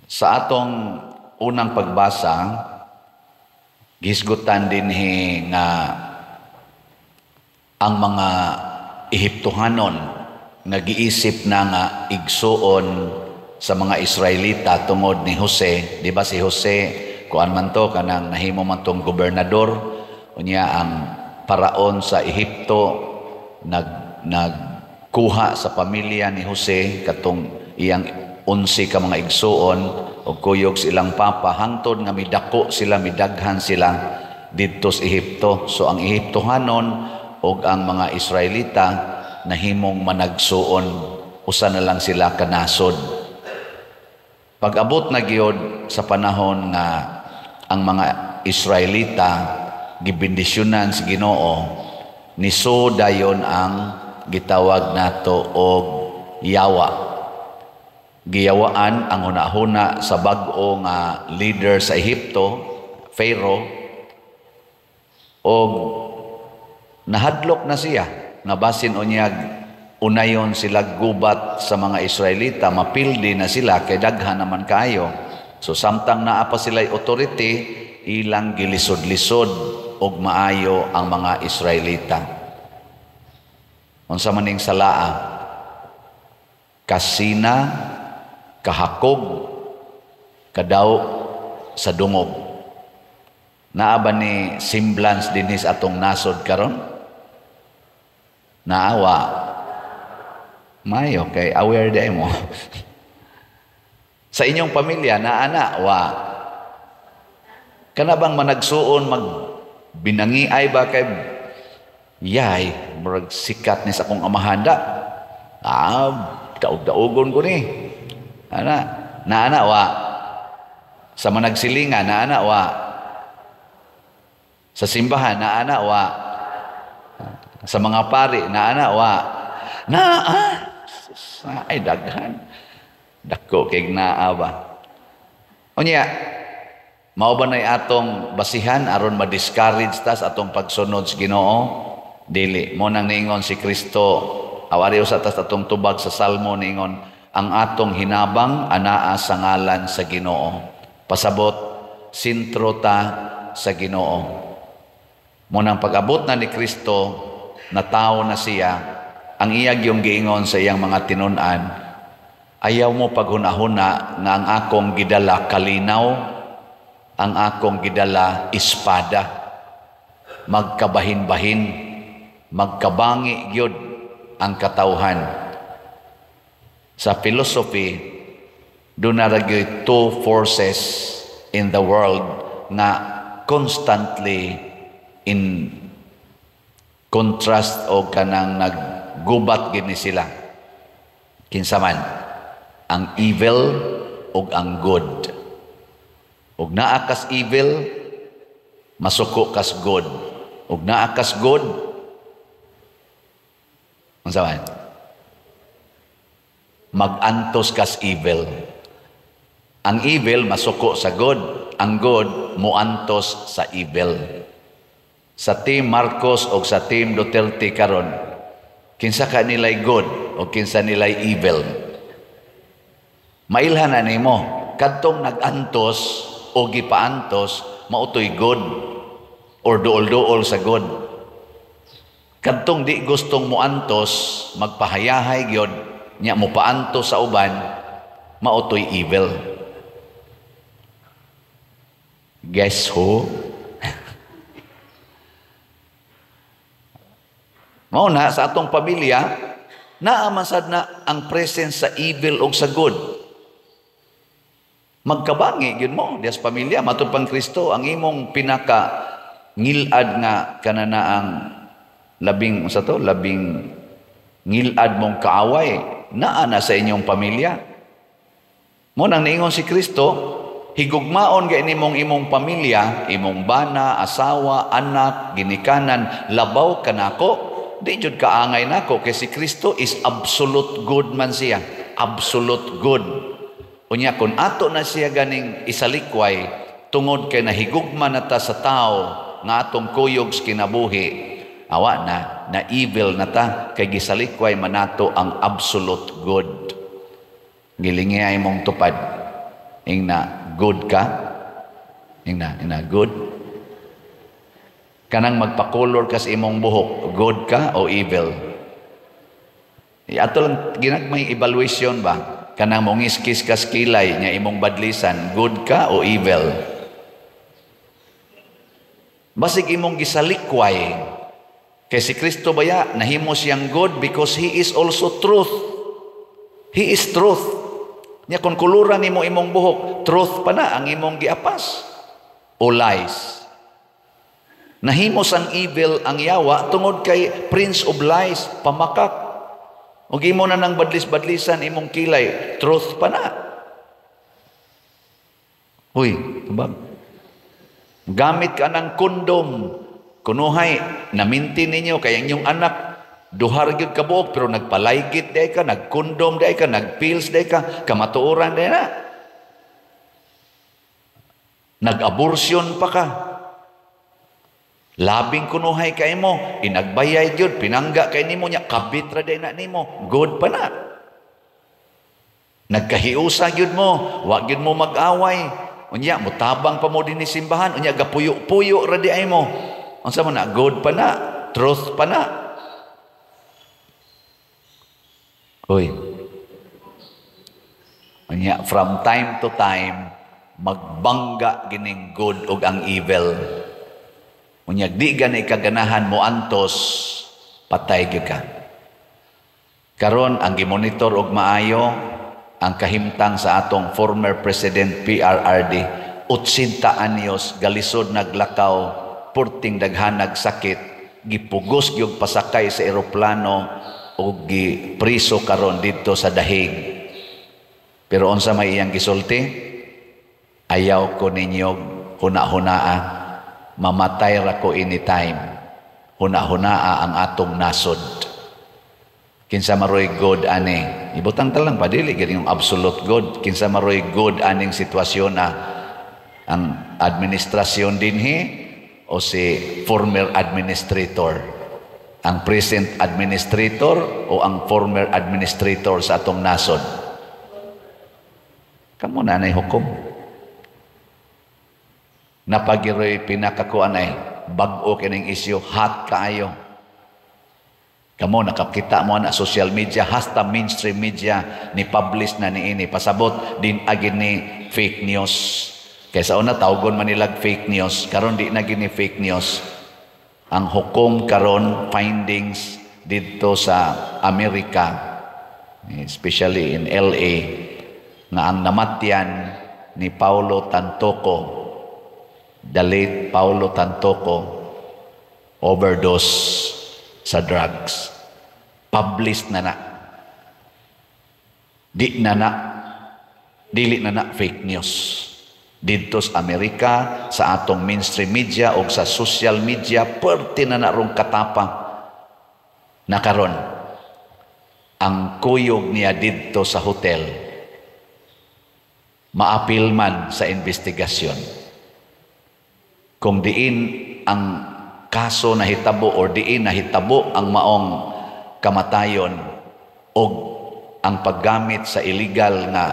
Sa atong unang pagbasa, gisgutan din nga ang mga Ehiptohanon nga giisip na nga igsuon sa mga Israelita tungod ni Jose. Di ba si Jose, kuan man to, kanang nahimo man tong gobernador, unya ang paraon sa Ehipto, nagkuha sa pamilya ni Jose, katong iyang 11 ka mga igsuon, o kuyog silang papa, hangtod nga midako sila, midaghan sila didto sa Ehipto. So ang Ehiptohanon o ang mga Israelita nahimong managsuon, usa na lang sila kanasod. Pag-abot na gyud sa panahon nga ang mga Israelita gibendisyonan sa Ginoo, niso dayon ang gitawag nato og yawa. Giyawaan ang hunahuna sa bag-o nga leader sa Ehipto, Pharaoh, og nahadlok na siya nga basin unyag unayon sila gubat sa mga Israelita, mapildi na sila kay daghan naman kayo. So samtang naa pa sila'y authority, ilang gilisod-lisod og maayo ang mga Israelita. Unsa maning salaa, kasina, kahakog, kadaw sa dungog. Naa ba ni semblance dinis atong nasod karon? Naawa. Mayo kay aware day mo. Sa inyong pamilya, naana, wa. Kana bang managsuon, magbinangiay ba kay yay, murag sikat ni sa akong amahanda. Daog-daogon ko ni. Naana, wa. Sa managsilingan, naana, wa. Sa simbahan, naana, wa. Sa mga pari, naana, wa. Ay, daghan. Dako kay naa ba. Unya, mao ba nay atong basihan aron ma-discourage ta sa atong pagsunod sa Ginoo? Dili. Mo nang niingon si Kristo, awari usa tas atong tubag sa Salmo niingon, ang atong hinabang anaa sa ngalan sa Ginoo. Pasabot, sintro ta sa Ginoo. Mo nang pag-abot na ni Kristo, natawo na siya, ang iyag yung giingon sa iyang mga tinun-an, ayaw mo paghuna-huna nga ang akong gidala kalinaw, ang akong gidala espada, magkabahin-bahin, magkabangi gyud ang katawhan. Sa philosophy, doon na nagyoy two forces in the world nga constantly in contrast o kanang naggubat gini sila. Kinsa man, ang evil ug ang good. Ug naa kas evil, masuko kas good. Ug naa kas good, unsa man? Magantos kas evil. Ang evil masuko sa good, ang good muantos sa evil. Sa Team Marcos o sa Team Duterte karon, kinsa ka nilay good o kinsa nilay evil? Mailhan na nimo, kadtong nagantos o gipaantos, mautoy good or duol-duol sa good. Kadtong di gustong muantos, magpahayahay gyud, nya mo paantos sa uban, mautoy evil. Guess who? Mao na sa atong pamilya, naamasad na ang presence sa evil o sa good. Magkabangi gyud mo dias pamilya, matud pang Kristo, ang imong pinaka ngilad nga kananaang labing ngilad mong kaaway, naa na sa inyong pamilya. Mo nang niingon si Kristo, higugmaon gay nimong imong pamilya, imong bana, asawa, anak, ginikanan, labaw kanako. Di jud kaangay nako kay si Kristo is absolute good man siya. Absolute good. Unya kun ato na siya ganing isalikway tungod kay nahigugma na ta sa tao nga atong kuyog sa kinabuhi, awa na evil na ta kay gisalikway manato ang absolute good. Gilingi ay mong tupad. Ingna good ka? Ingna good? Kanang magpa-color ka sa imong buhok, good ka o evil? Ato lang ginagmay evaluation ba? Kanang mong iskis ka skilay nya imong badlisan, good ka o evil? Basig imong gisalikway. Kay si Kristo baya, nahimo siyang good because He is also truth. He is truth. Nya kung kuluran nimo imong buhok, truth pa na ang imong giapas o lies. Nahimo sang evil ang yawa tungod kay Prince of Lies, pamakak. Ug imo na nang badlis-badlisan imong kilay, truth pa na. Uy, tubag. Gamit ka ng kondom. Kunuhay, namintin ninyo kaya inyong anak duhar gyud ka buok pero nagpalaygit day ka, nagkondom day ka, nagpills day ka, kamatuoran day na. Nag-abortion pa ka. Labing kunuhay kay mo, inagbayay gyud, pinangga kay nimo nya, kabit ra day na nimo, good pa na. Nagkahiusa gyud mo, wa gyud mo mag-away. Unya mutabang pa mo din ni simbahan, unya gapuyo-puyo ra di ay mo. Unsa man na, good pa na, truth pa na. Uy. Unya from time to time magbangga gining good ug ang evil. Unya di gani kaganahan mo antos, patay gyud ka. Karon ang gimonitor og maayo ang kahimtang sa atong former President PRRD, 80 anyos galisod naglakaw, purting daghanag sakit, gipugos gyud pasakay sa eroplano ug gipriso karon didto sa dahig. Pero unsa may iyang gisulti? Ayaw ko ninyo huna-hunaa, mamatay ra ko anytime. Huna-hunaa ang atong nasod. Kinsa maroy good ani? Ibutang talang padili gid yung absolute good. Kinsa maroy good aning sitwasyon na ang administrasyon dinhi o si former administrator, ang present administrator o ang former administrator sa atong nasod. Kamo na nay hukom. Napagiroy pinakakuan ay bag-o kining isyu, hot kaayo. Kamo nakakita mo na social media, hasta mainstream media ni publish na niini pasabot din agin ni fake news. Kaysa una tawgon man nilag fake news, karon di na gini fake news. Ang hukom karon findings dito sa Amerika, especially in LA, nga ang namatyan ni Paulo Tantoco, the late Paulo Tantoco, overdose sa drugs. Published na na. Dili na na fake news. Dito sa Amerika, sa atong mainstream media o sa social media, perti na narong katapa na karon ang kuyog niya dito sa hotel maapil man sa investigasyon. Kung diin ang kaso na hitabo o diin na hitabo ang maong kamatayon o ang paggamit sa illegal na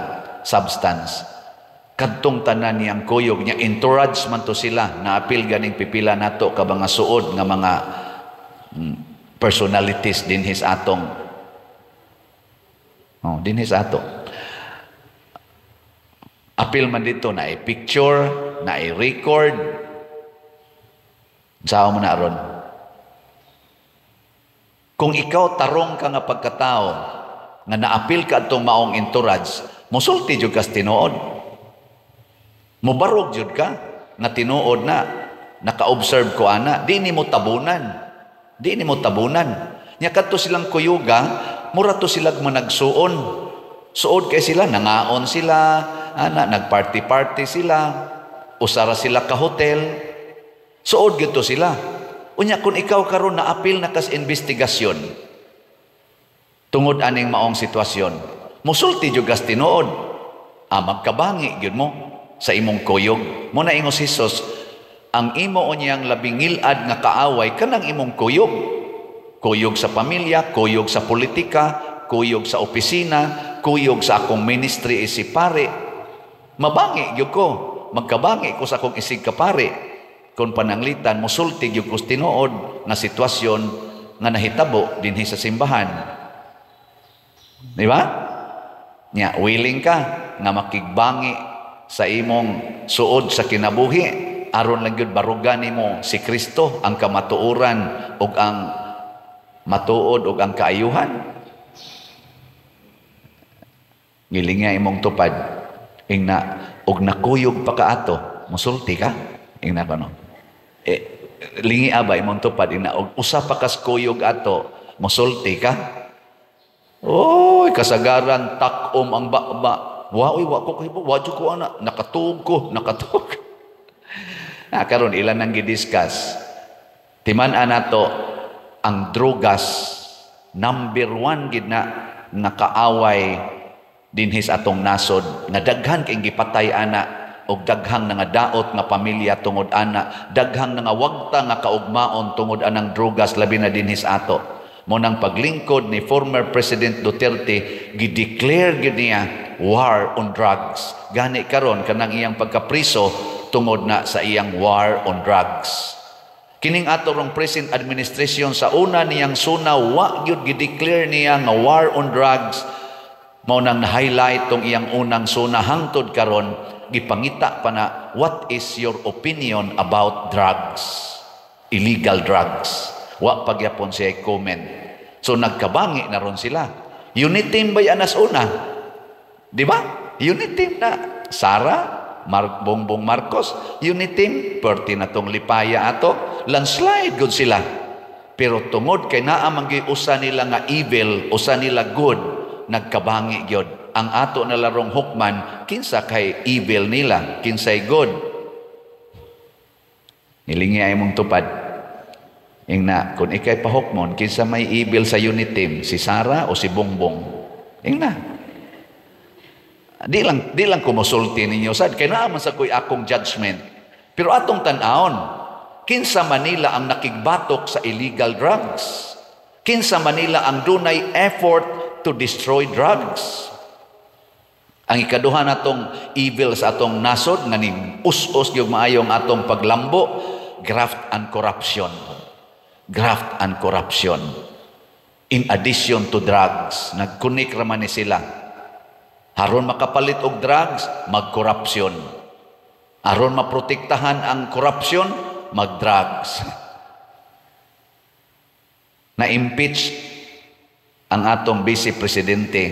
substance, kadtong tanan niyang kuyog niya, entourage man to sila, naapil ganing pipila nato ka mga suod nga mga personalities din his atong din his ato. Apil man dito na i-picture, na i-record. Saan mo na ron? Kung ikaw tarong ka nga pagkatao, nga naapil ka itong maong entourage, musulti jud ka tinuod. Mubarog jud ka, nga tinuod na, naka-observe ko ana, di ni mo tabunan. Di ni mo tabunan. Nya kadto silang kuyuga, mura to sila managsuon. Suod kay sila, nangaon sila, nagparty-party sila, usara sila ka hotel. Suod gito sila. Unya kung ikaw karon na apil na kas investigasyon, tungod aning maong sitwasyon, musulti jud gas tinuod. Magkabangi gyud mo sa imong kuyog. Mo na ingos Hesus, ang imo unyang labing ngilad nga kaaway kanang imong kuyog. Kuyog sa pamilya, kuyog sa politika, kuyog sa opisina, kuyog sa akong ministry si pare. Mabangi gyud ko, magkabangi ko sa akong isig kapari. Kung pananglitan, musulti gyud ko tinuod nga sitwasyon nga nahitabo dinhi sa simbahan. Di ba? Nya, willing ka nga makigbangi sa imong suod sa kinabuhi, aron lang gyud barugan nimo si Kristo, ang kamatuoran ug ang matuod ug ang kaayuhan. Gilinga imong tupad, ingna ug nakuyog pa kaato, musulti ka, ingna pa no. Lingi aba imong tupad, ingna ug usa pa kas kuyog ato, musulti ka. Oy, kasagaran takom ang baba. Wa ko kahibo, wa jud ko ana, nakatug ko. Karon ilan nang gidiscuss. Timan-an nato ang drogas number 1 gid na nakaaway dinhis atong nasod, nga daghan kay gipatay ana og daghang nga daot nga pamilya tungod ana, daghang nga wagta nga kaugmaon tungod anang drogas, labi na dinhis ato. Mo nang paglingkod ni former President Duterte, gideclare gid niya war on drugs. Gani karon kanang iyang pagkapriso tungod na sa iyang war on drugs. Kining ato rong present administration sa una niyang suna, wa gyud gideclare niya nga war on drugs. Mao nang na-highlight tong iyang unang suna hangtod karon, gipangita pa na, what is your opinion about drugs? Illegal drugs. Wa pagyapon siya comment. So nagkabangi na ron sila. Unit team ba yan as una? Di ba? Unit team na. Sara, Bongbong Marcos, unit team, perti na tong lipaya ato, landslide good sila. Pero tungod kay naamang usa nila nga evil, usa nila good, nagkabangi gyud. Ang ato na larong hukman, kinsa kay evil nila, kinsay good. Nilingi ay mong tupad. Ingna, kung ikay pahukmon, kinsa may evil sa unit team, si Sara o si Bongbong? Ingna. Di lang kumusulti ninyo sad, kay naaman sa kuy akong judgment. Pero atong tan-aon, kinsa Manila ang nakigbatok sa illegal drugs? Kinsa Manila ang dunay effort to destroy drugs? Ang ikaduha natong evil sa atong nasod nga ning us-us gyud maayong atong paglambo, graft and corruption. Graft and corruption. In addition to drugs, nagkunik raman ni sila. Aron makapalit og drugs, mag-corruption. Aron maprotektahan ang corruption, mag-drugs. Na-impeach ang atong vice presidente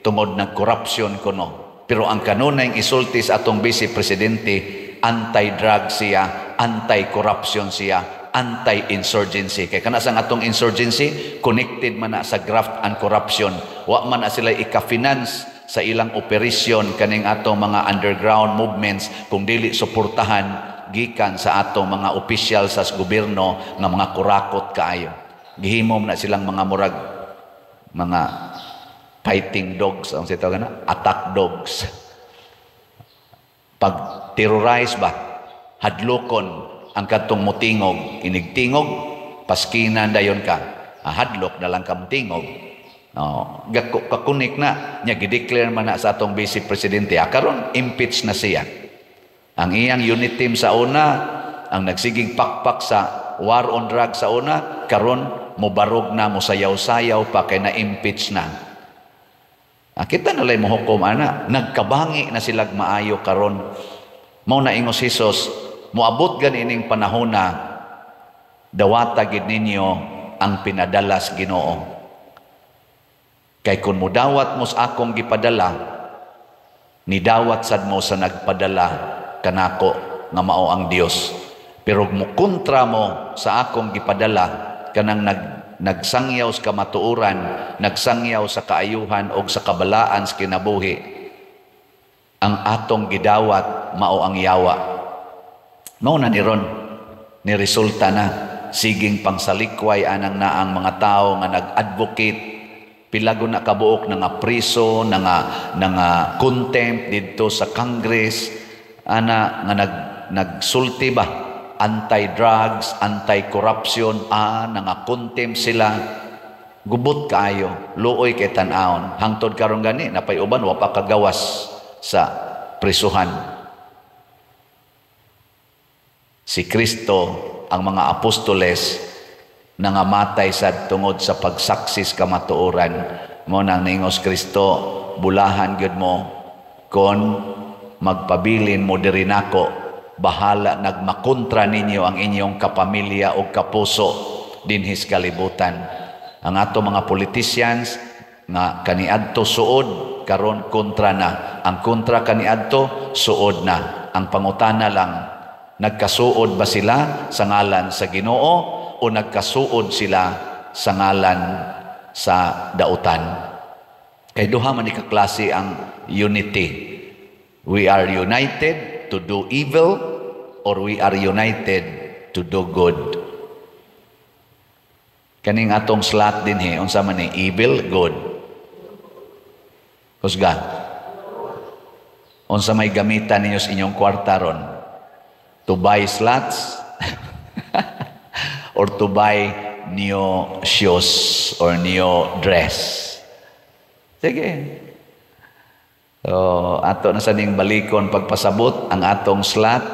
tungod ng corruption kuno. Pero ang kanunay isulti sa atong vice presidente, anti-drug siya, anti-corruption siya, anti-insurgency. Kaya kana sang atong insurgency, connected man na sa graft and corruption. Wa man na sila ika-finance sa ilang operasyon kaning atong mga underground movements kung dili suportahan gikan sa atong mga opisyal sa gobyerno nga mga kurakot kaayo. Gihimo na silang mga murag, mga fighting dogs, ang sitaw na, attack dogs. Pag terrorize ba, hadlokon ang katong mutingog, inigtingog, paskinan dayon ka, hadlok na lang ka mutingog. No, kakunik na, niya gideclare man na sa atong vice presidente, karon impeach na siya. Ang iyang unit team sa una, ang nagsiging pakpak sa war on drugs sa una, karon mubarog na, musayaw-sayaw pa, kay na-impeach na. Kita nalay mo hukom, ana, nagkabangi na silag maayo karon. Mao na ingos Hesus, moabot ganining panahon na dawata gid ninyo ang pinadalas Ginoo. Kay kun mudawat mo sa akong gipadala, nidawat sad mo sa nagpadala kanako nga mao ang Dios. Pero mo kontra mo sa akong gipadala, kanang nagsangyaw sa kamatuoran, nagsangyaw sa kaayuhan o sa kabalaan sa kinabuhi, ang atong gidawat mao ang yawa. Mao na ni ron, ni resulta na siging pangsalikway anang naang mga tao nga nag-advocate, pilago na kabuok na nga priso, na nga contempt dito sa Congress, ana nga nagsulti ba, anti-drugs, anti-corruption, na nga contempt sila, gubot kaayo, luoy kay tan-aon. Hangtod karon gani, napay uban, wa pa kagawas sa prisuhan. Si Kristo, ang mga apostoles, nangamatay sa tungod sa pagsaksis kamatuoran. Mo nang ningos Kristo, bulahan gyud mo kon magpabilin mo diri nako, bahala nagmakontra ninyo ang inyong kapamilya o kapuso dinhis kalibutan. Ang ato mga politicians nga kaniadto suod karon kontra na. Ang kontra kaniadto suod na. Ang pangutana lang, nagkasuod ba sila sa ngalan sa Ginoo o nagkasuod sila sa ngalan sa dautan? Kay duha man ni kaklase ang unity. We are united to do evil or we are united to do good. Kaning atong slot din unsa man ni evil, good. Kusga. Unsa may gamitan ninyo sa inyong kwarta ron? To buy slots or to buy new shoes or new dress. Sige. So, ato na sa ning balikon pagpasabot ang atong slot,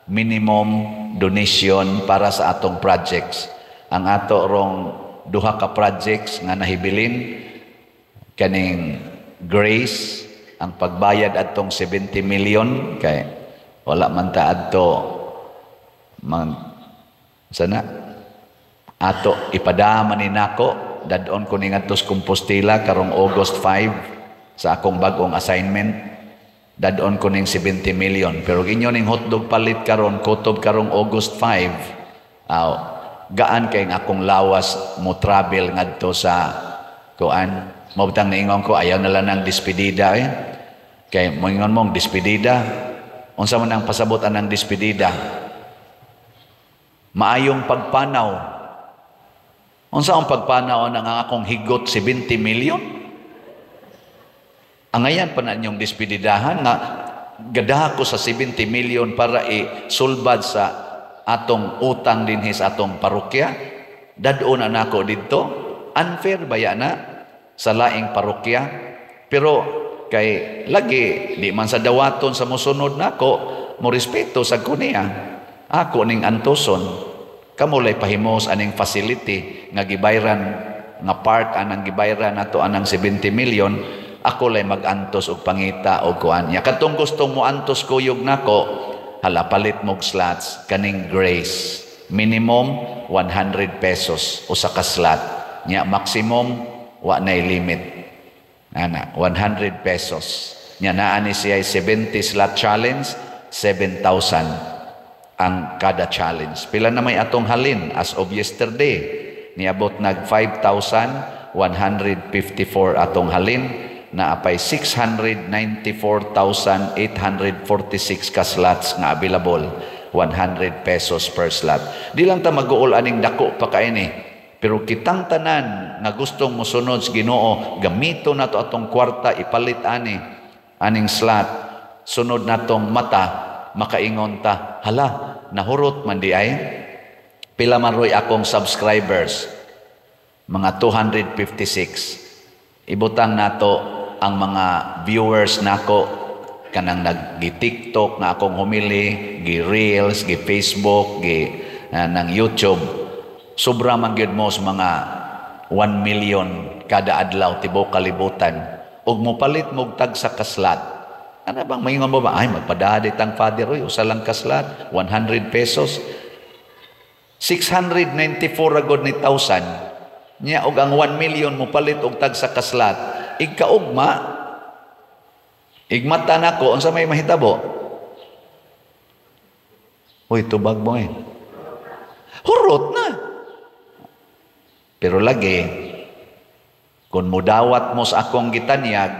minimum donation para sa atong projects. Ang ato rong duha ka projects nga nahibilin, kaning Grace, ang pagbayad atong 70 million, kay wala man ta adto sana ato ipadama ni nako dadon ko ning adtos Compostela karong August 5 sa akong bagong assignment. Dadon ko ning 70 million, pero inyo ning hotdog palit karon kutob karong August 5. Gaan kay akong lawas mo travel ngadto sa kuan. Mabutang niingon ko ayaw na lang ng despedida kay moingon mong despedida. Unsa man ang pasabotan ng despedida? Maayong pagpanaw. Unsa ang pagpanaw ng akong higot 70 million? Ang ayan pa na inyong despedidahan nga gadaha ko sa 70 million para isulbad sa atong utang dinhi sa atong parokya. Dadon na nako didto. Unfair ba na sa laing parokya? Pero kay lagi di man sa dawaton sa mosunod nako mo respeto sa kuniya. Ako ning antoson kamo lay pahimos aning facility nga gibayran nga part anang gibayran nato anang 70 million. Ako lay mag-antos og pangita og kuan nya katong gustong mo antos kuyog nako hala palit mog slots kaning Grace minimum 100 pesos usa ka slot nya maximum wa nay limit ana 100 pesos nya naa ni siya 70 slot challenge 7,000 ang kada challenge. Pila na may atong halin as of yesterday niabot nag 5,154 atong halin na apay 694,846 ka slots nga available, 100 pesos per slot. Di lang ta mag-uol aning dako pa kaini, pero kitang tanan nga gustong mosunod sa Ginoo, gamito nato atong kwarta ipalit aning slot, sunod natong mata makaingon ta, hala nahurot man di ay pila man roy akong subscribers, mga 256. Ibutang nato ang mga viewers nako kanang nag-TikTok na akong humili, gi-Reels, gi-Facebook, nang YouTube. Sobra man gyud mo sa mga 1 million kada adlaw tibok kalibutan. Ug mopalit mo tag sa kaslat. Ano bang maingon mo ba? Ay magpadadit ang father oy, usa lang kaslat, 100 pesos. 694 agod ni 1,000. Nya og ang 1 million mo palit og tag sa kaslat. Igkaugma igmata nako unsa may mahitabo? Hoy tubag mo hurot na. Pero lagi kun mudawat mo sa akong gitanyag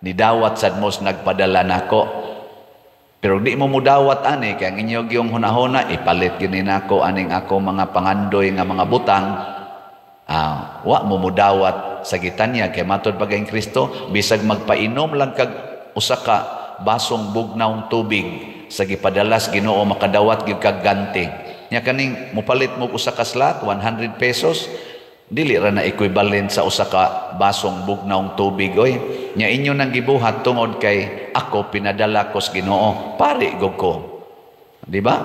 nidawat sad mo nagpadala nako. Pero di mo mudawat ani kay ang inyo gyung hunahuna ipalit gyud nako aning ako mga pangandoy nga mga butang. Wa mo mudawat sa gitanya kay matod pagayng Kristo bisag magpainom lang kag usa ka basong bugnaw tubig sa gipadalas Ginoo makadawat gyud kag ganti nya kaning mopalit mo usa ka slot 100 pesos dili ra na equivalent sa usa ka basong bugnaw tubig oy nya inyo nang gibuhat tungod kay ako pinadala ko sa Ginoo, pari gud ko. Di ba?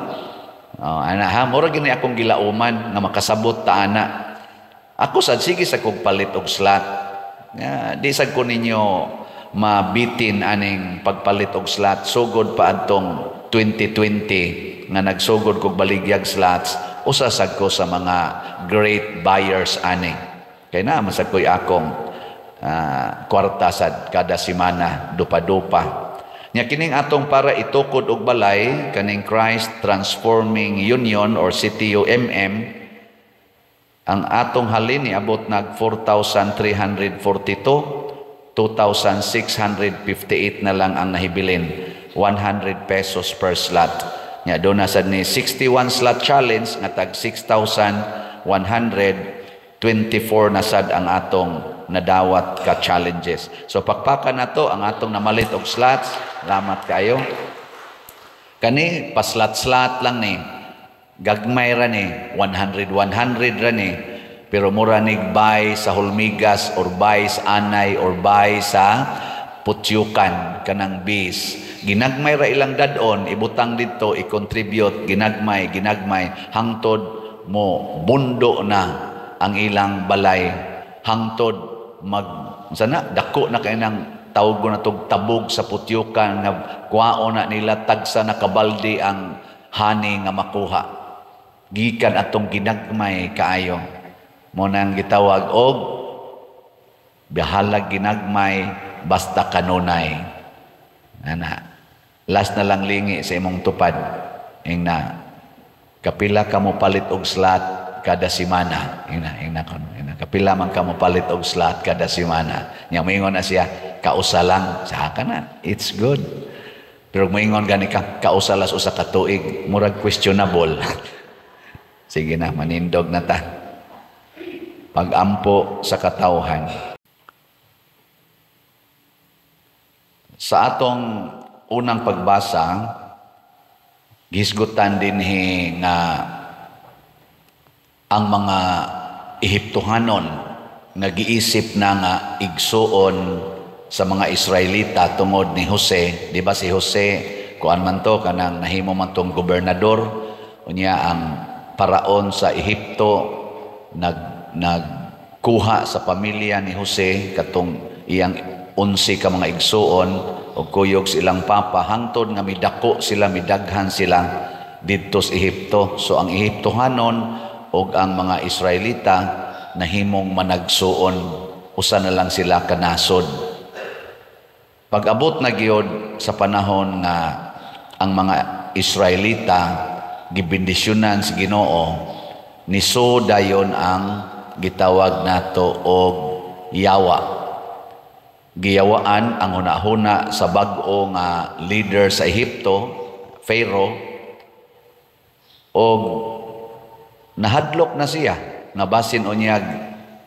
Ana ha, mura gini akong gilauman nga makasabot ta ana. Ako sad sige sa kog palit og slot. Di sad ko ninyo mabitin aning pagpalit og slot. Sugod pa adtong 2020 nga nagsugod kog baligyag slots, usa sad ko sa mga great buyers ani. Kay na masad ko'y akong kwarta sad kada semana, dupa-dupa. Nya kining atong para itukod og balay, kaning Christ Transforming Union or CTUMM, ang atong halin niabot nag 4,342, 2,658 na lang ang nahibilin. 100 pesos per slot. Nya do na sad ni 61 slot challenge nga tag 6,124 na sad ang atong nadawat ka challenges. So pakpakan na to ang atong namalit og slots. Salamat kayo. Kani paslat-slat lang ni. Gagmay ra ni 100 ra ni. Pero mura nig buy sa Hulmigas or buy sa Anay or buy sa Putyukan kanang bis. Ginagmay ra ilang dadon, ibutang dito, i-contribute, ginagmay hangtod mo bundo na ang ilang balay, hangtod sana dako na kay nang tawag ko na tog tabog sa Putyukan nga kuwaon na nila tagsa na kabaldi ang hani nga makuha. Gikan atong ginagmay kaayo. Mo nang gitawag og bihalag ginagmay basta kanunay. Ana. Last na lang lingi sa imong tupad. Ing na kapila ka mo palit og slot kada semana. Ing na kapila man ka mo palit og slot kada semana. Nya moingon na siya kausa lang sa kana. It's good. Pero moingon gani ka kausa las usa ka tuig, murag questionable. Sige na, manindog na ta. Pag-ampo sa katawhan. Sa atong unang pagbasa, gisgutan din nga ang mga Ehiptohanon nagiisip na nga igsuon sa mga Israelita tungod ni Jose. Di ba si Jose, kuan man to, kanang nahimo man tong gobernador, unya ang paraon sa Ehipto nagkuha sa pamilya ni Jose katong iyang 11 ka mga igsuon o kuyog silang papa hangtod nga midako sila, midaghan sila didto sa Ehipto. So ang Ehiptohanon o ang mga Israelita nahimong managsuon, usa na lang sila kanasod. Pag-abot na gyud sa panahon nga ang mga Israelita gibendisyonan sa Ginoo, niso dayon ang gitawag nato og yawa. Giyawaan ang hunahuna sa bag-o nga leader sa Ehipto, Pharaoh, o nahadlok na siya nga basin unyag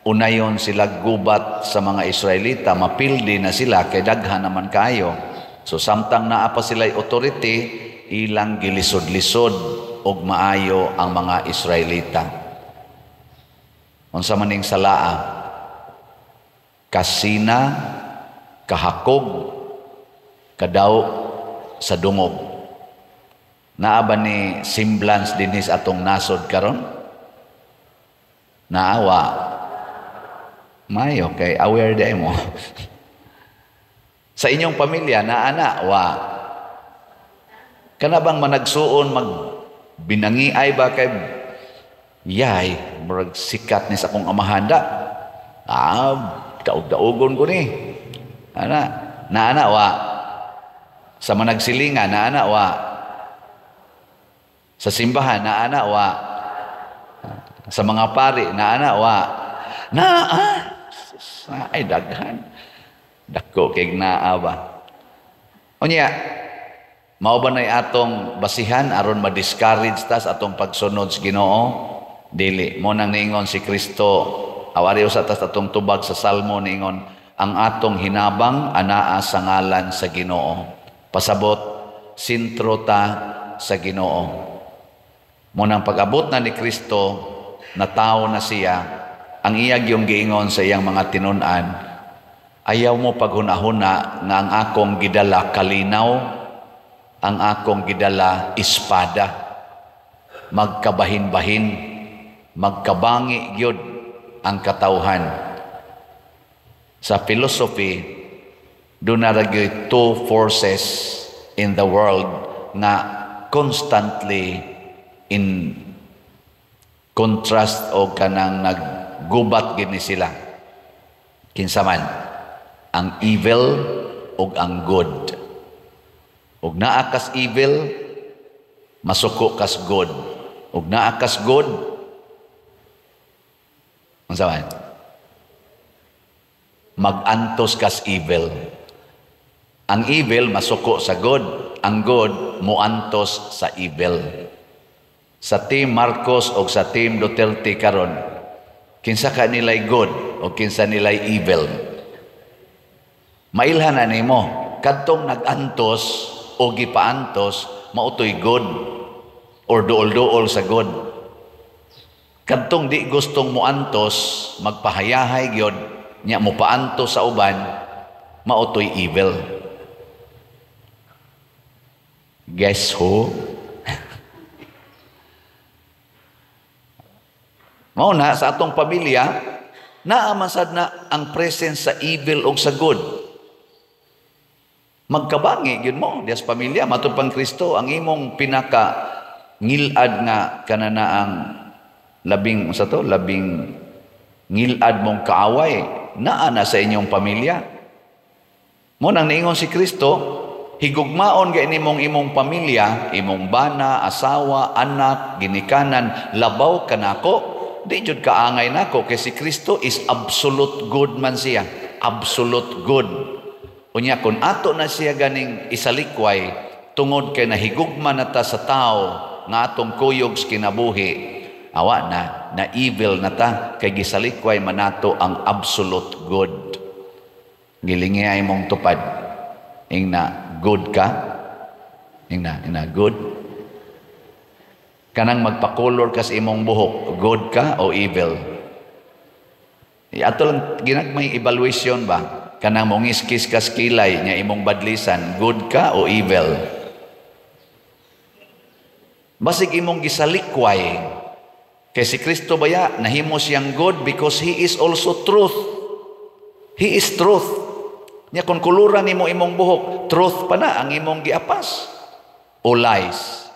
unayon sila gubat sa mga Israelita, mapildi na sila kay daghan naman kayo. So samtang naa pa sila'y authority, ilang gilisod-lisod og maayo ang mga Israelita. Unsa maning salaa, kasina, kahakog, kadaw sa dungog. Naa ba ni semblance dinis atong nasod karon? Naawa. Mayo kay aware day mo. Sa inyong pamilya naa wa. Kana bang managsuon binangiay ba kay yay murag sikat ni sa akong amahanda? Daog-daogon ko ni. Naana wa. Sa managsilinga naana wa. Sa simbahan naana wa. Sa mga pari naana wa. Ay daghan. Dako kay naa ba. Unya mao ba nay atong basihan aron ma-discourage ta sa atong pagsunod sa Ginoo? Dili mo nang niingon si Kristo, awari usa ta atong tubag sa Salmo niingon, ang atong hinabang anaa sa ngalan sa Ginoo. Pasabot sentro ta sa Ginoo. Mo nang pag-abot na ni Kristo, natawo na siya, ang iyag yung giingon sa iyang mga tinun-an, Ayaw mo paghuna-huna nga ang akong gidala kalinaw, ang akong gidala espada. Magkabahin-bahin, magkabangi gyud ang katawhan. Sa philosophy, doon na rin two forces in the world na constantly in contrast o kanang naggubat gini sila. Kinsa man, ang evil o ang good. Ug naa kas evil, masuko kas good. Ug naa kas good, unsa man? Mag-antos kas evil. Ang evil masuko sa good, ang good muantos sa evil. Sa team Marcos o sa team Duterte karon, kinsa ka nilay good o kinsa nilay evil? Mailhan na nimo, kadtong nag-antos o gipaantos, mautoy good or duol-duol sa good. Kadtong di gustong muantos, magpahayahay gyud, nya mo paantos sa uban, mautoy evil. Guess who? Mao na sa atong pamilya, naamasad na ang presence sa evil o sa good. Magkabangi yun mo, dias pamilya, matod pang Kristo, ang imong pinaka ngilad nga kanana ang labing ngilad mong kaaway, naa na sa inyong pamilya. Mo nang niingon si Kristo, higugmaon gani imong pamilya, imong bana, asawa, anak, ginikanan, labaw kanako. Di jud kaangay nako kay si Kristo is absolute good man siya, absolute good. Unya kun ato na siya ganing isalikway tungod kay nahigugma na ta sa tao nga atong kuyog sa kinabuhi, awa na evil na ta kay gisalikway manato ang absolute good. Gilingi ay mong tupad ingna good ka, ingna good. Kanang magpakolor ka sa imong buhok, good ka o evil? Ato lang ginagmay evaluation ba? Kanang mongiskis ka sa kilay nya imong badlisan, good ka o evil? Basig imong gisalikway kay si Kristo baya nahimo siyang good because He is also truth. He is truth. Nya kung kuluran nimo imong buhok, truth pa na ang imong giapas o lies.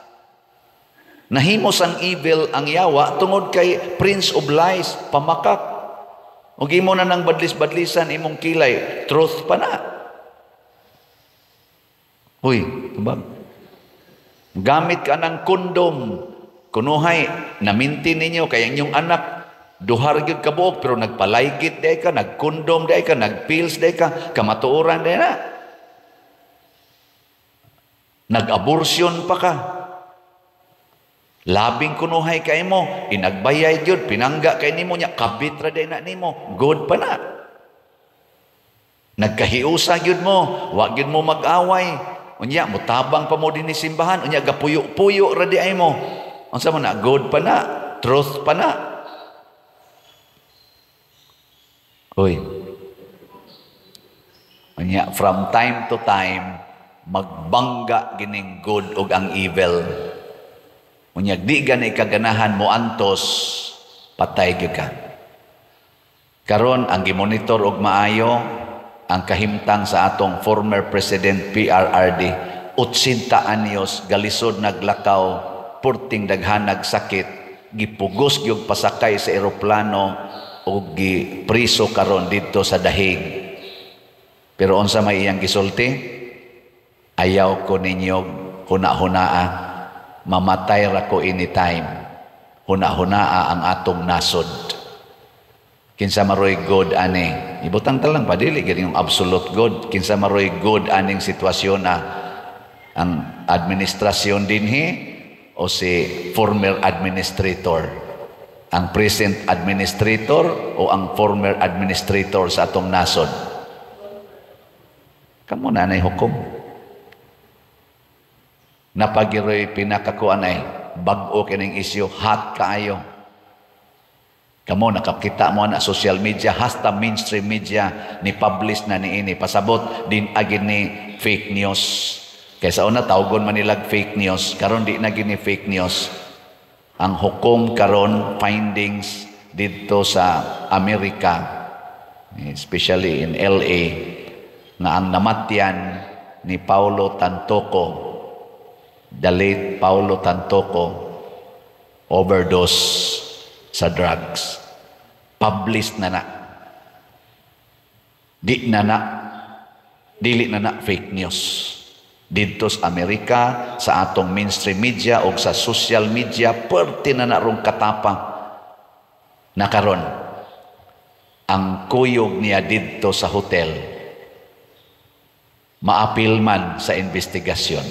Nahimos ang evil ang yawa tungod kay Prince of Lies, pamakak. Ug imo na nang badlis-badlisan imong kilay, truth pa na. Uy, tubag. Gamit ka ng kondom. Kunuhay, namintin ninyo kay inyong anak, duhar gyud ka buok pero nagpalaygit day ka, nagkondom day ka, nagpills day ka, kamatuoran day na. Nag-abortion pa ka. Labing kunuhay kay mo, inagbayay gyud, pinangga kay nimo nya, kabit ra day na nimo, good pa na. Nagkahiusa gyud mo, wa gyud mo mag-away. Unya mutabang pa mo din ni simbahan, unya gapuyo-puyo ra di ay mo. Unsa man na, good pa na, truth pa na. Uy. Unya from time to time magbangga gining good ug ang evil. Unyag di ganay kaganahan mo antos, patay gyud ka. Karon ang gimonitor og maayo ang kahimtang sa atong former President PRRD, 80 anyos galisod naglakaw, purting daghan nagsakit, gipugos gyud pasakay sa eroplano ug gipriso karon didto sa dahig. Pero unsa may iyang gisulti? Ayaw ko ninyo huna-hunaa. Mamatay ra ko anytime. Huna-hunaa ang atong nasod. Kinsa maroy good ani. Ibutang talang padili gid yung absolute good. Kinsa maroy good aning sitwasyon na ang administrasyon dinhi o si former administrator. Ang present administrator o ang former administrator sa atong nasod. Kamo na nay hukom. Napagiroy pinakakuan ay bag-o kining isyu, hot kaayo. Kamo nakakita mo na social media, hasta mainstream media ni publish na niini pasabot din agin ni fake news. Kaysa una tawgon man nilag fake news, karon di na gini fake news. Ang hukom karon findings dito sa Amerika, especially in LA, nga ang namatyan ni Paulo Tantoco, the late Paulo Tantoco, overdose sa drugs. Published na na. Dili na na fake news. Dito sa Amerika, sa atong mainstream media o sa social media, perti na rong katapang na karon ang kuyog niya dito sa hotel maapil man sa investigasyon.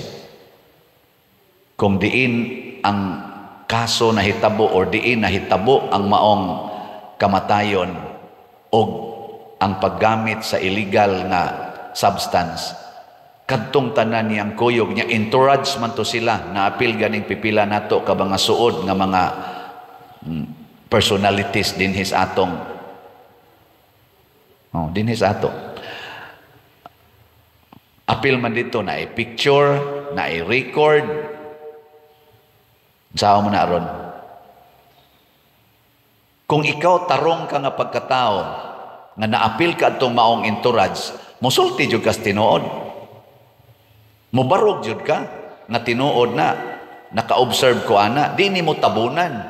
Kung diin ang kaso na hitabo or diin na hitabo ang maong kamatayon o ang paggamit sa illegal na substance, kadtong tanan niyang kuyog niya, entourage man to sila, naapil ganing pipila nato ka mga suod nga mga personalities din his atong din his ato. Apil man dito na i-picture, na i-record. Saan mo na aron? Kung ikaw tarong ka nga pagkatao, nga naapil ka itong maong entourage, musulti jud ka tinuod. Mubarog jud ka, nga tinuod na, naka-observe ko ana, di ni mo tabunan.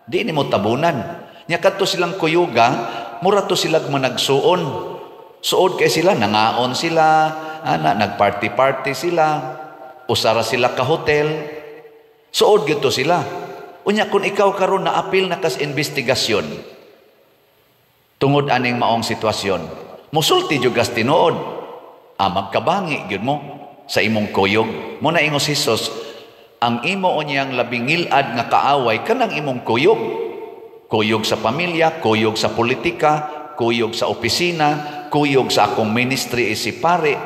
Di ni mo tabunan. Nya kadto silang kuyuga, mura to sila managsuon. Suod kay sila, nangaon sila, nagparty-party sila, usara sila ka hotel, suod gito sila. Unya kung ikaw karon na apil na kas investigasyon, tungod aning maong sitwasyon, musulti jud gas tinuod, magkabangi gyud mo sa imong kuyog. Mo na ingos Hesus, ang imo unyang labingilad nga kaaway kanang imong kuyog. Kuyog sa pamilya, kuyog sa politika, kuyog sa opisina, kuyog sa akong ministry isip pare.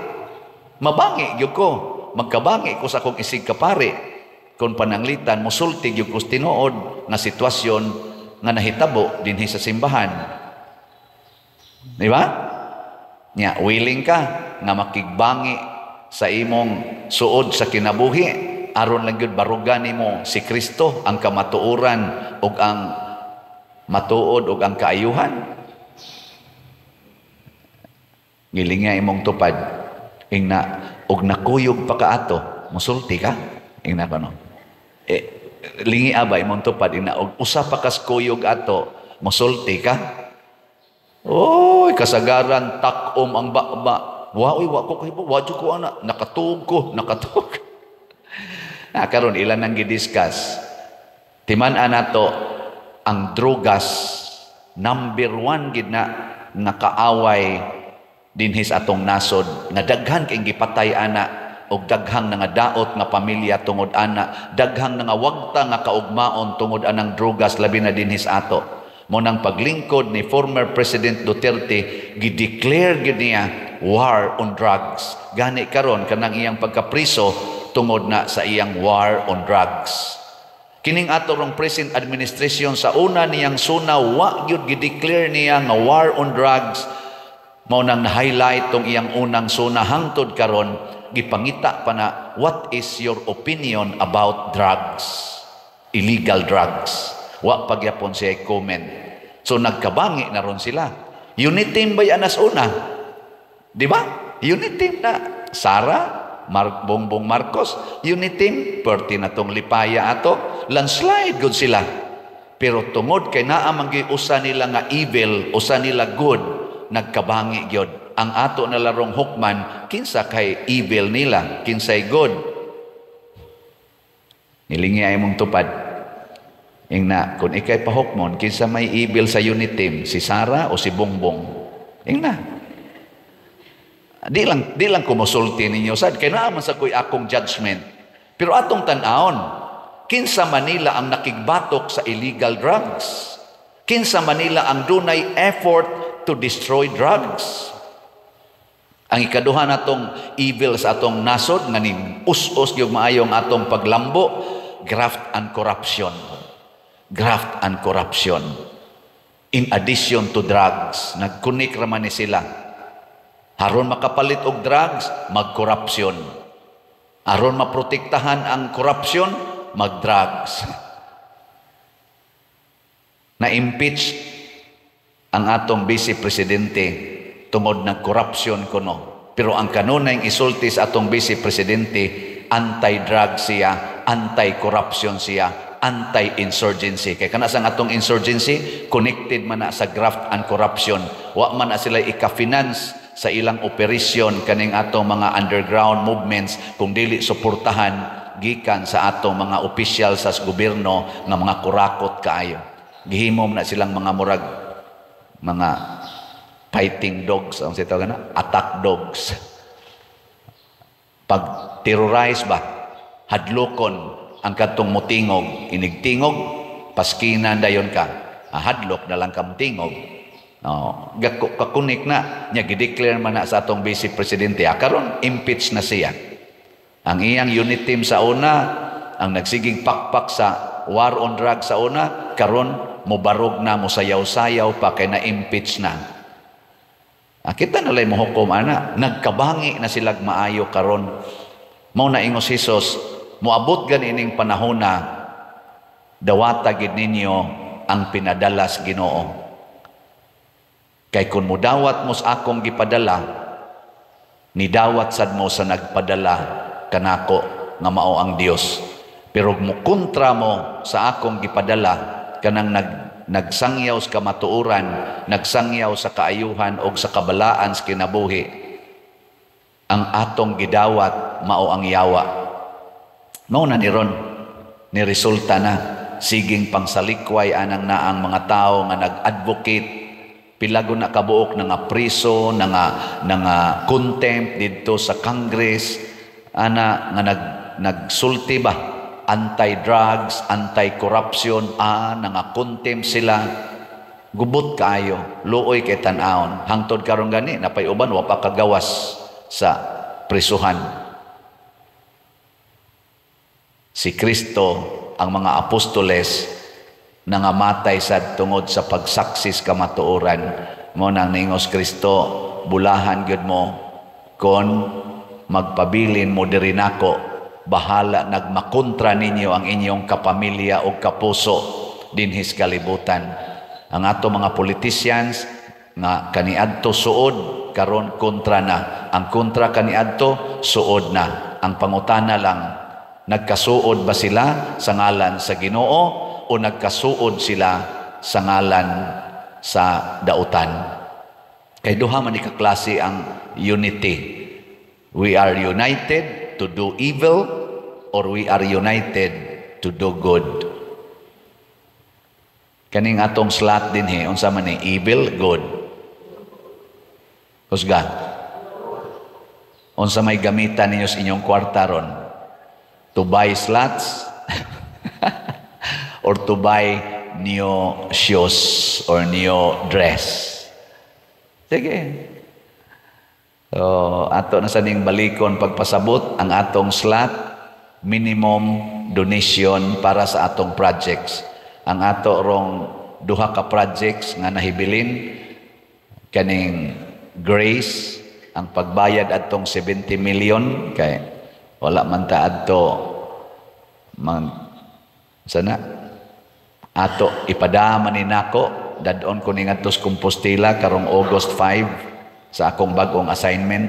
Mabangi gyud ko, magkabangi ko sa akong isig kapare. Kung pananglitan, musulti gyud ko tinuod nga sitwasyon nga nahitabo dinhi sa simbahan. Di ba? Nya, willing ka nga makigbangi sa imong suod sa kinabuhi, aron lang gyud barugan nimo si Kristo, ang kamatuoran ug ang matuod ug ang kaayuhan. Gilinga imong tupad ingna ug nakuyog pa kaato, musulti ka ingna kano. Lingi abay imong tupad ingna og usa pa kas kuyog ato, musulti ka. Oy, kasagaran takom ang baba. Wa ko kay wa jud ko ana, nakatug. Karon ilan nang gidiscuss. Timan-an nato ang drugas number 1 gid na nakaaway dinhis atong nasod, nga daghan kay gipatay ana og daghang nga daot nga pamilya tungod ana, daghang nga wagta nga kaugmaon tungod anang drugas, labi na dinhis ato. Mo nang paglingkod ni former President Duterte, gideclare gid niya war on drugs. Gani karon kanang iyang pagkapriso tungod na sa iyang war on drugs. Kining ato rong present administration sa una niyang suna, wa gyud gideclare niya nga war on drugs. Mao nang na-highlight tong iyang unang suna hangtod karon, gipangita pa na, what is your opinion about drugs? Illegal drugs. Wa pagyapon siya comment. So nagkabangi na ron sila. Unit team ba yan as una? Di ba? Unit team na. Sara, Bongbong Marcos, unit team, perti na tong lipaya ato, landslide good sila. Pero tungod kay naamang usa nila nga evil, usa nila good, nagkabangi gyud. Ang ato na larong hukman, kinsa kay evil nila, kinsay good. Nilingi ay mong tupad. Ingna, kung ikay pahukmon, kinsa may evil sa unit team, si Sara o si Bongbong? Ingna. Di lang kumusulti ninyo sad, kay naaman sa kuy akong judgment. Pero atong tan-aon, kinsa Manila ang nakigbatok sa illegal drugs? Kinsa Manila ang dunay effort to destroy drugs? Ang ikaduha natong evil sa atong nasod nga ning us-us gyud maayong atong paglambo, graft and corruption. Graft and corruption. in addition to drugs. Nagkunik raman ni sila. Aron makapalit og drugs, mag-corruption. Aron maprotektahan ang corruption, mag-drugs. Na-impeach ang atong Vice Presidente tungod ng corruption kuno. Pero ang kanunay isulti sa atong Vice Presidente, anti-drug siya, anti-corruption siya, anti-insurgency. Kaya kana sang atong insurgency, connected man na sa graft and corruption. Wa man na sila ika-finance sa ilang operasyon kaning atong mga underground movements kung dili suportahan gikan sa atong mga opisyal sa gobyerno nga mga kurakot kaayo. Gihimom na silang mga murag, mga fighting dogs, ang sitaw na, attack dogs. Pag terrorize ba, hadlokon ang katong mutingog, inigtingog, paskinan dayon ka, hadlok na lang ka mutingog. Kakunik na, niya gideclare man na sa atong Vice Presidente, karon impeach na siya. Ang iyang unit team sa una, ang nagsiging pakpak sa war on drugs sa una, karon mubarog na, musayaw-sayaw pa, kay na-impeach na. Kita nalay mo hukom, ana, nagkabangi na silag maayo karon. Mao na ingos Hesus, muabot ganining panahon na dawata gid ninyo ang pinadalas Ginoo. Kay kun mudawat mo sa akong gipadala, nidawat sad mo sa nagpadala kanako nga mao ang Dios. Pero mukontra mo sa akong gipadala, kanang nagsangyaw sa kamatuoran, nagsangyaw sa kaayuhan o sa kabalaan sa kinabuhi, ang atong gidawat mao ang yawa. Mao na ni ron, ni resulta na, siging pangsalikway anang naang mga tao nga nag-advocate, pilago na kabuok na nga priso, na nga contempt dito sa Congress, ana nga nagsulti ba, anti-drugs, anti-corruption, nga contempt sila, gubot kaayo, luoy kay tan-aon. Hangtod karon gani, napay uban, wapa kagawas sa prisuhan. Si Kristo, ang mga apostoles, nangamatay sad tungod sa pagsaksis kamatuoran. Mo nang ningos Kristo, bulahan gyud mo, kon magpabilin mo diri nako, bahala nagmakontra ninyo ang inyong kapamilya o kapuso dinhis kalibutan. Ang ato mga politicians nga kaniadto suod, karon kontra na. Ang kontra kaniadto suod na. Ang pangutana lang, nagkasuod ba sila sa ngalan sa Ginoo o nagkasuod sila sa ngalan sa dautan? Kay duha man ni kaklase ang unity. We are united to do evil, or we are united to do good. Kaning atong slot din unsa man ni evil, good. Kusga. Unsa may gamitan ninyo sa inyong kwarta ron? To buy slots or to buy new shoes or new dress? Sige. So, ato na sa ning balikon pagpasabot ang atong slot, minimum donation para sa atong projects. Ang ato rong duha ka projects nga nahibilin, kaning Grace, ang pagbayad atong 70 million, kay wala man ta adto sana ato ipadama ni nako, dadon ko ning adtos Compostela karong August 5, sa akong bagong assignment,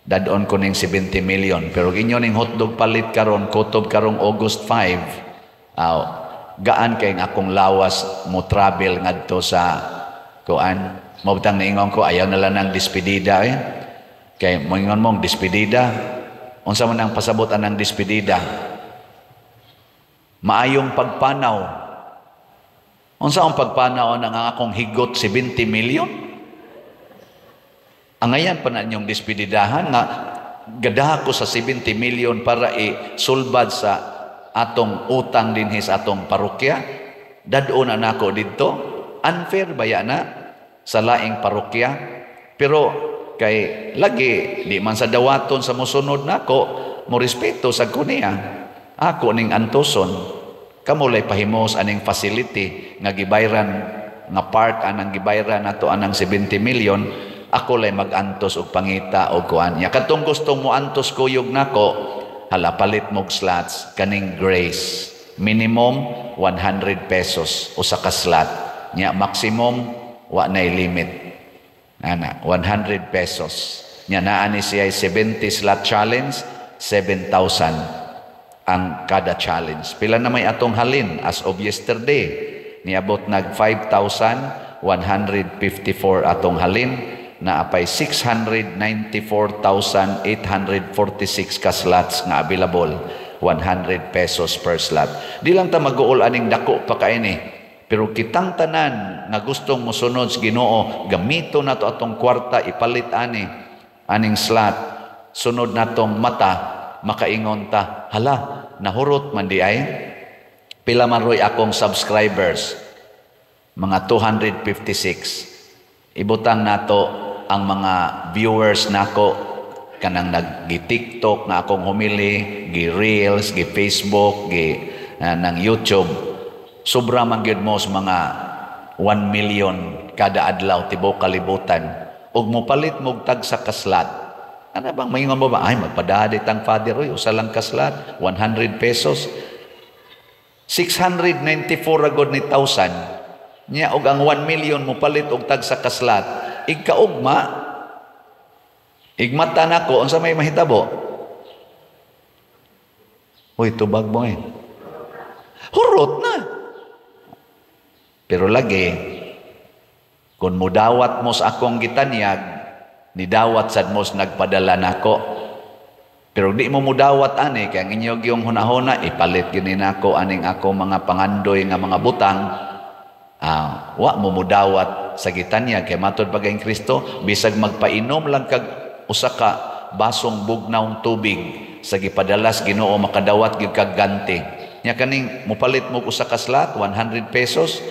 dadon ko ning 70 million. Pero inyo ning hotdog palit karon, kutob karong August 5, gaan kay akong lawas mo travel ngadto sa kuan. Mabutang naingon ko, ayaw na lang ng despedida. Kay moingon mong despedida, unsa man ang pasabotan ng despedida? Maayong pagpanaw. Unsa ang pagpanaw ng akong higot 70 million? Ang ayan pa na inyong despedidahan nga gadaha ko sa 70 million para isulbad sa atong utang dinhi sa atong parokya. Dadon na nako didto. Unfair ba yan na sa laing parokya? Pero kay lagi di man sa dawaton sa mosunod nako, mo respeto sa kuniya. Ako ning antuson, kamulay pahimos aning facility nga gibayran nga part anang gibayra nato anang 70 million, ako lay magantos og pangita og kuan. Ya katong gusto mo antos kuyog nako, hala palit mog slots kaning Grace. Minimum 100 pesos usa ka slot. Nya maximum wa nay limit. Ana 100 pesos. Nya naa ni siya 70 slot challenge, 7,000 ang kada challenge. Pila na may atong halin as of yesterday. Niabot nag 5,154 atong halin na apay 694,846 ka slots nga available. 100 pesos per slot. Di lang ta mag-uol aning dako pa kaini. Pero kitang tanan nga gustong mosunod sa Ginoo, gamito nato atong kwarta ipalit aning slot. Sunod natong mata makaingon ta, hala, nahurot man di ay. Pila man roy akong subscribers? Mga 256. Ibutang nato ang mga viewers nako kanang nag-TikTok na akong humili, gi-Reels, gi-Facebook, nang YouTube. Sobra man gyud mo sa mga 1 million kada adlaw tibok kalibutan. Ug mopalit mog tag sa kaslat. Ano bang maingon mo ba? Ay, magpadadit ang father, oy, usa lang kaslat, 100 pesos. 694 agod ni 1,000. Nya, og ang 1 million mo palit og tag sa kaslat. Igkaugma, igmata na ko, unsa may mahitabo? Uy, tubag mo eh. Hurot na. Pero lagi, kung mudawat mo sa akong gitanyag, nidawat sad mos nagpadala nako. Pero di mo mudawat ani kay ang inyo gyung hunahuna ipalit gini nako aning ako mga pangandoy nga mga butang. Wa mo mudawat sa gitanya kay matud pagayng Kristo bisag magpainom lang kag usa ka basong bugnaw tubig sa gipadalas Ginoo makadawat gyud kag ganti. Nya kaning mopalit mo usa ka slot 100 pesos.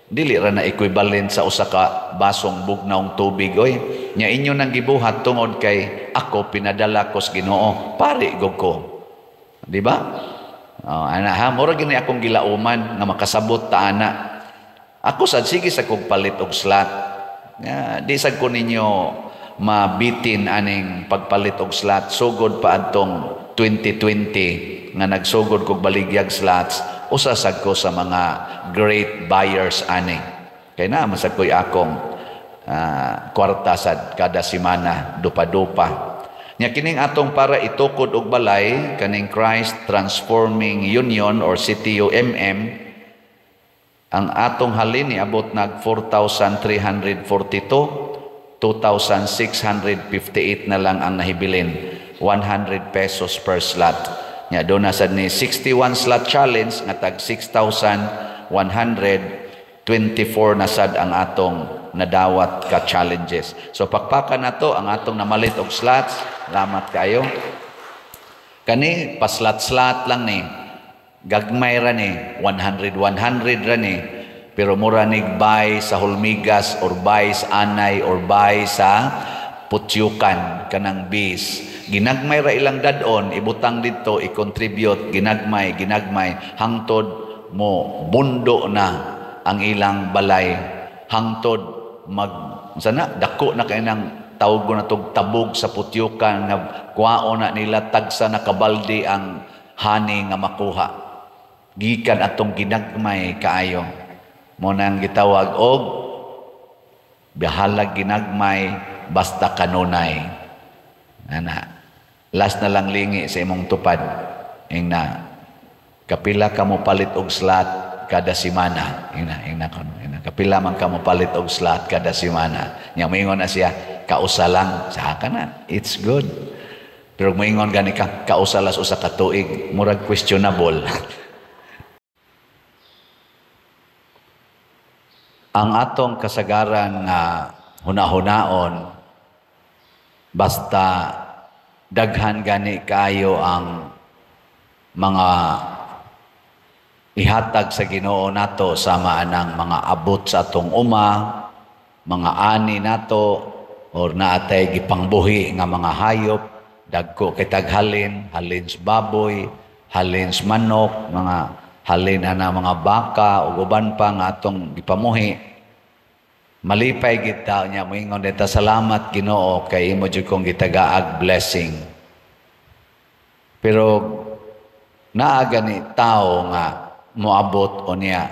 Dili ra na equivalent sa usa ka basong bugnaw tubig oy. Nya inyo nang gibuhat tungod kay ako pinadala ko sa Ginoo. Pari gog ko. Di ba? Ana ha mura gini akong gilauman nga makasabot ta ana. Ako sad sige sa kog palit og slot. Di sad ko ninyo mabitin aning pagpalit og slot. Sugod pa adtong 2020 nga nagsugod kog baligyag slots. Usa sad ko sa mga great buyers ani. Kay na masad ko'y akong kwarta sad kada semana, dupa-dupa. Nya kining atong para itukod og balay, kaning Christ Transforming Union or CTUMM, ang atong halin ni abot nag 4,342, 2,658 na lang ang nahibilin. 100 pesos per slot. Nya do na sad ni 61 slot challenge nga tag 6,124 na sad ang atong nadawat ka challenges. So pakpakan nato ang atong namalit og slots. Salamat kayo. Kani pa slot lang ni. Gagmay ra ni 100 ra ni. Pero mura nig buy sa Hulmigas or buy sa Anay or buy sa Putyukan kanang bis. Ginagmay ra ilang dadon, ibutang dito, i-contribute, ginagmay, hangtod mo, bundo na ang ilang balay, hangtod sana, dako na kayo ng tawag na itong tabog sa Putyukan, nga kuwao na nila tagsa na kabaldi ang hani nga makuha. Gikan atong ginagmay kaayo. Mo nang gitawag og bihalag ginagmay, basta kanunay. Ana. Last na lang lingi sa imong tupad. Ingna. Kapila ka mo palit og slot kada semana. Ingna. Kapila man ka mo palit og slot kada semana. Nya moingon na siya, kausa lang. Saka na. It's good. Pero moingon gani ka, kausa las usa ka tuig. Murag questionable. Ang atong kasagaran nga hunahunaon basta daghan gani kayo ang mga ihatag sa Ginoo nato sama anang mga abot sa atong uma, mga ani nato or naatay gipangbuhi nga mga hayop, dagko kay taghalin, halin sa baboy, halin sa manok, mga halin ana mga baka ug uban pa nga atong gipamuhi. malipay kita niya moingon deta salamat Ginoo kay imo jud kong gitagaag blessing. Pero naa gani tao nga moabot o niya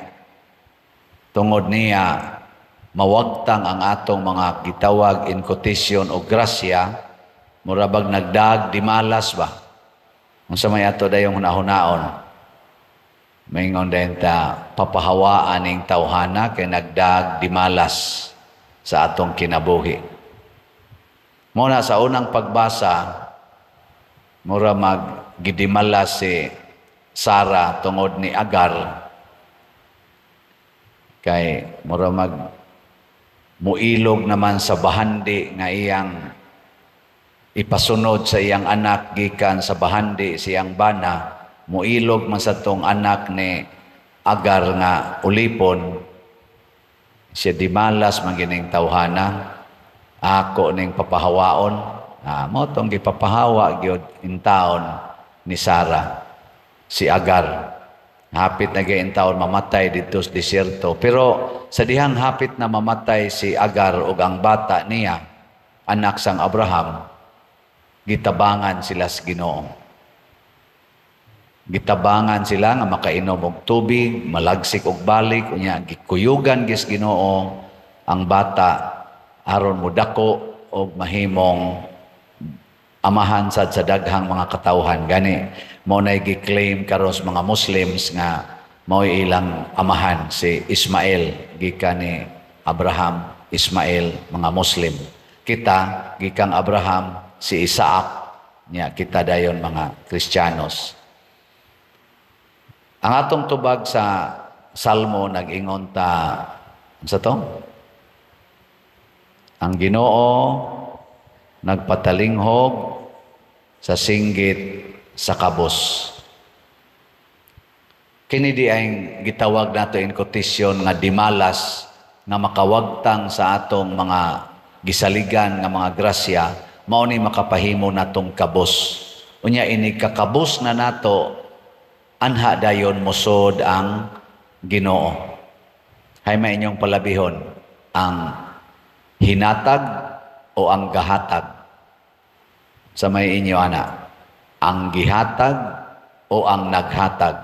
tungod niya mawagtang ang atong mga gitawag in quotation o grasya, murabag nagdag di malas ba? Unsa may ato dayong hunahunaon. Maingon din ta papahawaan ning tawhana kay nagdag di malas sa atong kinabuhi. Muna sa unang pagbasa, mura maggidimalas si Sara tungod ni Agar kay mura muilog naman sa bahandi nga iyang ipasunod sa iyang anak gikan sa bahandi siyang bana, muilog man sa tong anak ni Agar nga ulipon, siya di malas magining tawhana, ako ning papahawaon, mo tong gipapahawa gyud in taon ni Sara si Agar. Hapit na gayon taon mamatay dito sa desierto. Pero sa dihang hapit na mamatay si Agar o ang bata niya, anak sang Abraham, gitabangan sila sa Ginoo. Gitabangan sila nga makainom og tubig, malagsik og balik, unya gikuyugan gis Ginoo ang bata aron modako og mahimong amahan sad sa daghang mga katawhan. Gani mo na gi-claim karon sa mga Muslims nga mao ilang amahan si Ismael gikan ni Abraham, Ismael mga Muslim. Kita gikang Abraham si Isaac nya kita dayon mga Kristiyanos. Ang atong tubag sa Salmo nag-ingon ta sa to? Ang Ginoo nagpatalinghog sa singgit sa kabos. Kini di ay gitawag nato in quotation nga dimalas nga makawagtang sa atong mga gisaligan nga mga grasya, mao ni makapahimo natong kabos. Unya ini kakabos na nato anha dayon mosod ang Ginoo. Hay may inyong palabihon ang hinatag o ang gahatag. Sa may inyo ana, ang gihatag o ang naghatag.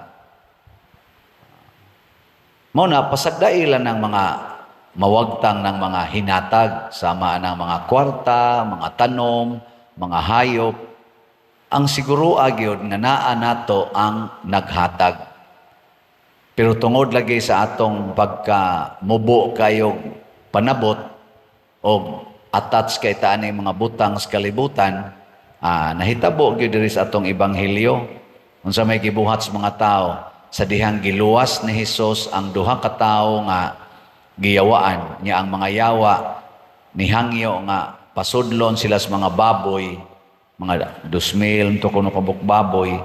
Muna, pasagdailan ng mga mawagtang ng mga hinatag, sama ng mga kwarta, mga tanom, mga hayop, ang siguro agyod nga naa nato ang naghatag. Pero tungod lagi sa atong pagka-mubo kayong panabot o attach kay taan mga butang sa kalibutan, nahitabo gyud diri sa atong ebanghelyo unsa may gibuhat sa mga tao sa dihang giluwas ni Hesus ang duha ka tawo nga giyawaan niya ang mga yawa nihangyo nga pasudlon sila sa mga baboy, mga 2,000 to kuno kabuk baboy.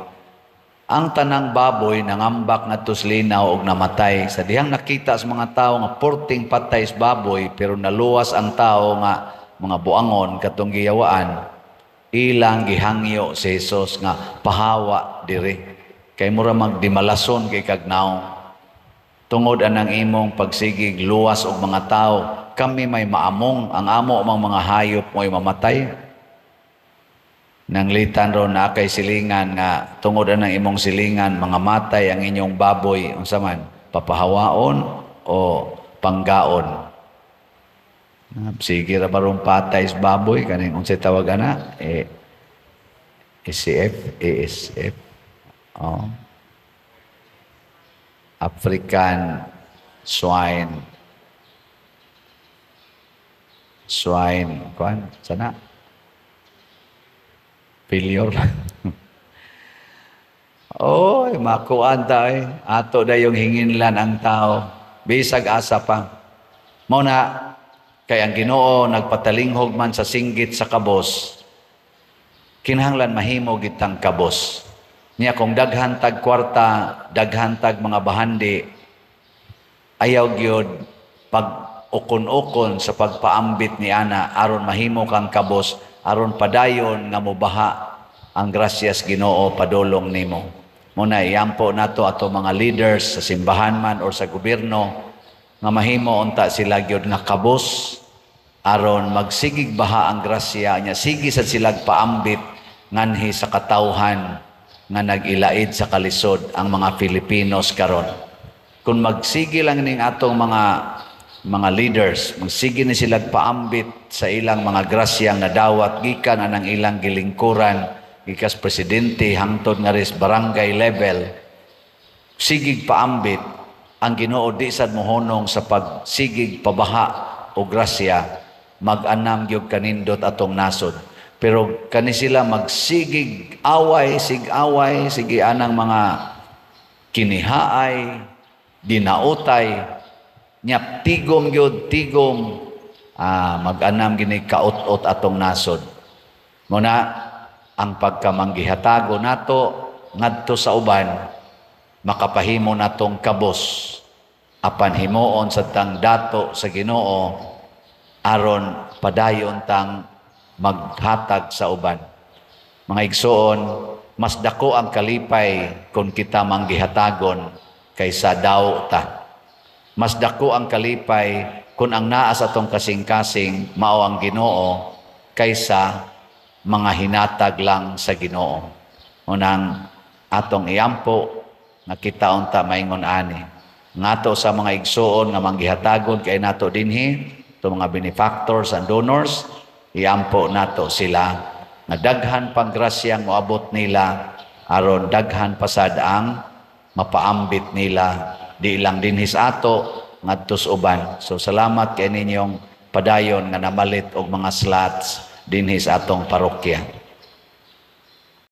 Ang tanang baboy nangambak ngadto sa linaw og namatay. Sa dihang nakita sa mga tao nga porting patay sa baboy pero naluwas ang tao nga mga buangon katong giyawaan, ilang gihangyo si Jesus nga pahawa diri kay mura magdimalason kay kagnaw tungod anang imong pagsigig luwas og mga tao. Kami may maamong ang amo mang mga hayop mo'y mamatay. Nanglitan ron na kay silingan nga tungod anang imong silingan mga matay ang inyong baboy unsa man papahawaon o panggaon. Sige ra barong patay sa baboy kaning unsay tawag ana ASF African swine kuan sana failure. Oy makuan ta ato dayong hinginlan ang tao bisag asa pa mao na. Kay ang Ginoo nagpatalinghog man sa singgit sa kabos, kinahanglan mahimo gitang kabos. Niya kung daghan tag kwarta, daghan tag mga bahandi, ayaw gyud pag ukon-ukon sa pagpaambit ni ana aron mahimo kang kabos, aron padayon nga mobaha ang grasyas Ginoo padulong nimo. Muna iyampo nato ato mga leaders sa simbahan man or sa gobyerno nga mahimo unta sila gyud nga kabos aron magsigig baha ang grasya nya sige sad sila paambit nganhi sa katawhan nga nag-ilaid sa kalisod ang mga Filipinos karon. Kung magsige lang ning atong mga leaders, magsige ni sila paambit sa ilang mga grasya nga dawat gikan anang ilang gilingkuran gikas presidente hangtod nga ris barangay level, sigig paambit ang Ginoo di sad mohonong sa pagsigig pabaha o grasya mag-anam gyud kanindot atong nasod. Pero kani sila magsigig away, sig-away, sige anang mga kinihaay, dinautay, nyap tigom gyud tigom, mag-anam gini kaot-ot atong nasod. Muna ang pagkamanggihatago nato ngadto sa uban makapahimo natong kabos apan himuon sa tang dato sa Ginoo aron padayon tang maghatag sa uban. Mga igsoon, mas dako ang kalipay kung kita manggihatagon kaysa daw ta. Mas dako ang kalipay kung ang naa sa atong kasing-kasing mao ang Ginoo kaysa mga hinatag lang sa Ginoo. Unang atong iampo nga kita unta maingon ani. Ngato sa mga igsoon nga manggihatagon kay nato dinhi, itong mga benefactors and donors, iampo nato sila nga daghan pang grasyang moabot nila aron daghan pasad ang mapaambit nila di lang dinhis ato ngadto sa uban. So salamat kay ninyong padayon nga namalit og mga slots dinhis atong parokya.